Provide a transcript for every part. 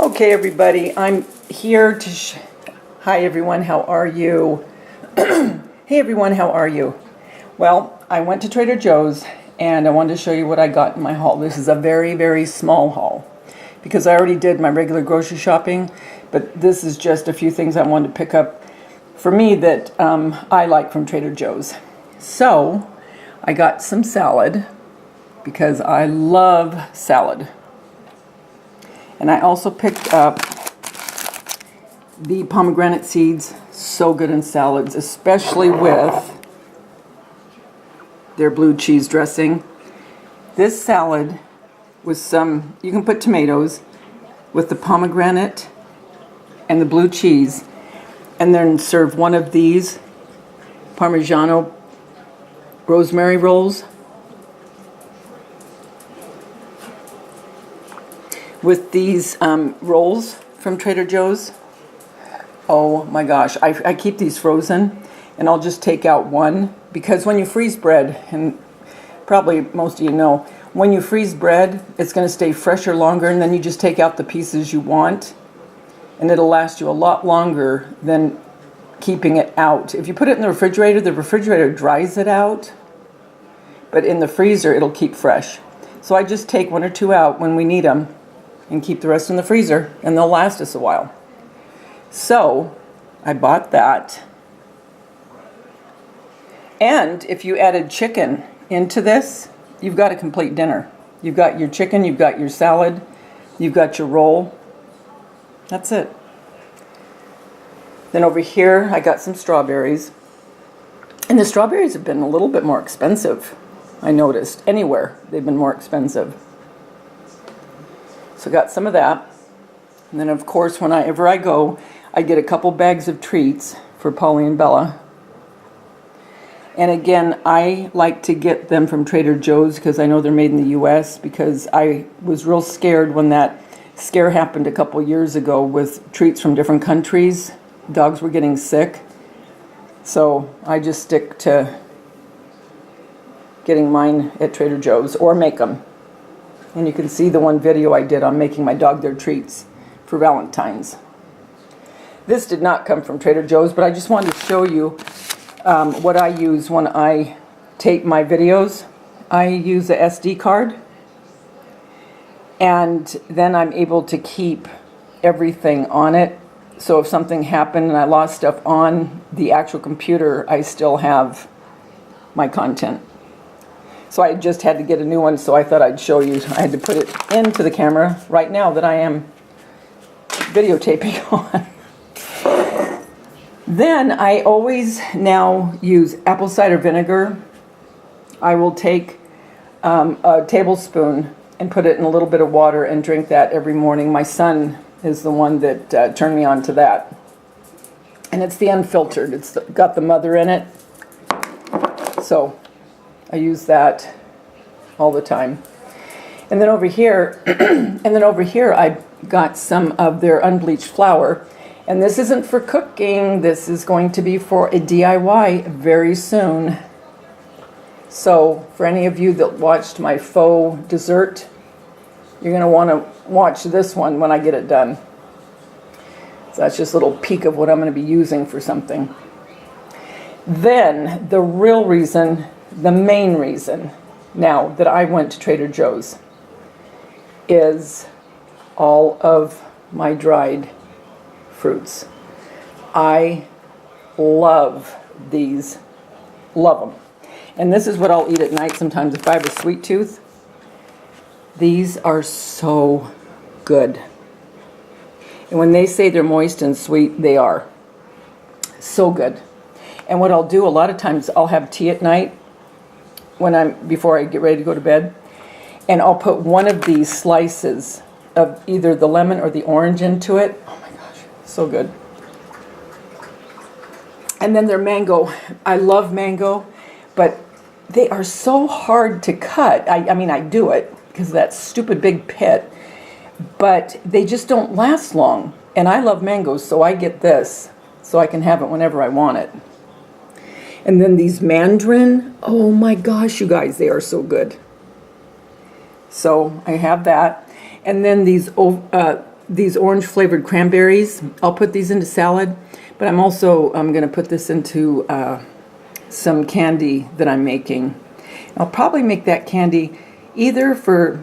Okay, everybody, I'm here to hi everyone, how are you? Hey everyone, how are you? Well, I went to Trader Joe's and I wanted to show you what I got in my haul. This is a very, very small haul because I already did my regular grocery shopping, but this is just a few things I wanted to pick up for me that I like from Trader Joe's. So, I got some salad because I love salad. And I also picked up the pomegranate seeds, so good in salads, especially with their blue cheese dressing. This salad with some, you can put tomatoes with the pomegranate and the blue cheese, and then serve one of these Parmigiano rosemary rolls with these rolls from Trader Joe's. Oh my gosh, I keep these frozen and I'll just take out one, because when you freeze bread, and probably most of you know, when you freeze bread it's going to stay fresher longer, and then you just take out the pieces you want and it'll last you a lot longer than keeping it out. If you put it in the refrigerator dries it out, but in the freezer it'll keep fresh. So I just take one or two out when we need them and keep the rest in the freezer, and they'll last us a while. So I bought that. And if you added chicken into this, you've got a complete dinner. You've got your chicken, you've got your salad, you've got your roll. That's it. Then over here I got some strawberries. And the strawberries have been a little bit more expensive, I noticed. Anywhere they've been more expensive. So got some of that. And then of course whenever I go, I get a couple bags of treats for Polly and Bella. And again, I like to get them from Trader Joe's because I know they're made in the US, because I was real scared when that scare happened a couple years ago with treats from different countries. Dogs were getting sick. So I just stick to getting mine at Trader Joe's or make them. And you can see the one video I did on making my dog their treats for Valentine's. This did not come from Trader Joe's, but I just wanted to show you what I use when I tape my videos. I use a SD card, and then I'm able to keep everything on it. So if something happened and I lost stuff on the actual computer, I still have my content. So I just had to get a new one, so I thought I'd show you. I had to put it into the camera right now that I am videotaping on. Then I always now use apple cider vinegar. I will take a tablespoon and put it in a little bit of water and drink that every morning. My son is the one that turned me on to that. And it's the unfiltered. It's got the mother in it. So I use that all the time. And then over here, I got some of their unbleached flour. And this isn't for cooking. This is going to be for a DIY very soon. So for any of you that watched my faux dessert, you're going to want to watch this one when I get it done. So that's just a little peek of what I'm going to be using for something. Then the real reason, the main reason now that I went to Trader Joe's is all of my dried fruits. I love these, love them. And this is what I'll eat at night sometimes if I have a sweet tooth. These are so good. And when they say they're moist and sweet, they are. So good. And what I'll do a lot of times, I'll have tea at night before I get ready to go to bed, and I'll put one of these slices of either the lemon or the orange into it. Oh my gosh, so good. And then their mango. I love mango, but they are so hard to cut. I mean, I do it because of that stupid big pit, but they just don't last long. And I love mangoes, so I get this so I can have it whenever I want it. And then these mandarin, oh my gosh, you guys, they are so good. So I have that. And then these these orange flavored cranberries. I'll put these into salad, but I'm going to put this into some candy that I'm making. I'll probably make that candy either for,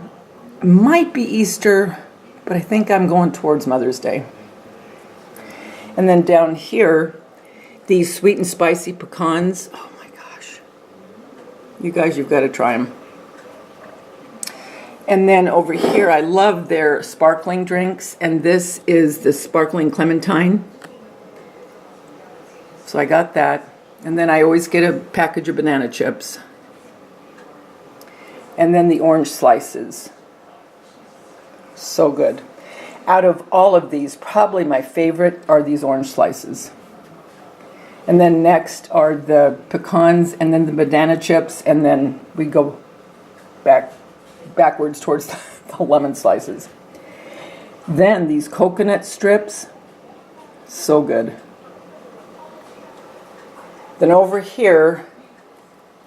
might be Easter, but I think I'm going towards Mother's Day. And then down here, these sweet and spicy pecans. Oh my gosh. You guys, you've got to try them. And then over here, I love their sparkling drinks, and this is the sparkling clementine. So I got that. And then I always get a package of banana chips. And then the orange slices. So good. Out of all of these, probably my favorite are these orange slices. And then next are the pecans, and then the banana chips, and then we go backwards towards the lemon slices. Then these coconut strips, so good. Then over here,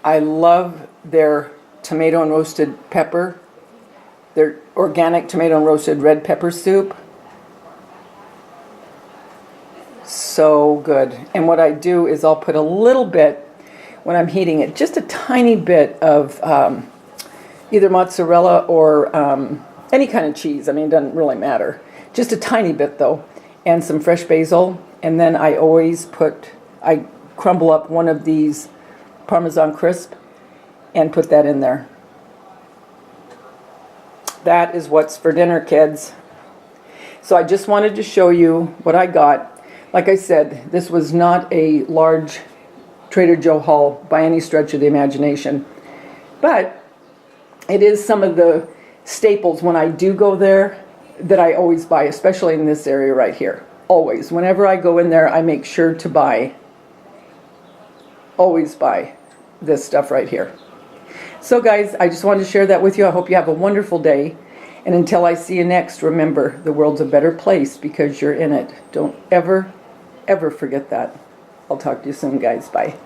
I love their tomato and roasted pepper, their organic tomato and roasted red pepper soup. So good. And what I do is I'll put a little bit, when I'm heating it, just a tiny bit of either mozzarella or any kind of cheese. I mean, it doesn't really matter. Just a tiny bit though, and some fresh basil. And then I crumble up one of these Parmesan crisp and put that in there. That is what's for dinner, kids. So I just wanted to show you what I got. Like I said, this was not a large Trader Joe haul by any stretch of the imagination. But it is some of the staples when I do go there that I always buy, especially in this area right here. Always. Whenever I go in there, I make sure to always buy this stuff right here. So guys, I just wanted to share that with you. I hope you have a wonderful day. And until I see you next, remember, the world's a better place because you're in it. Don't ever, ever forget that. I'll talk to you soon, guys. Bye.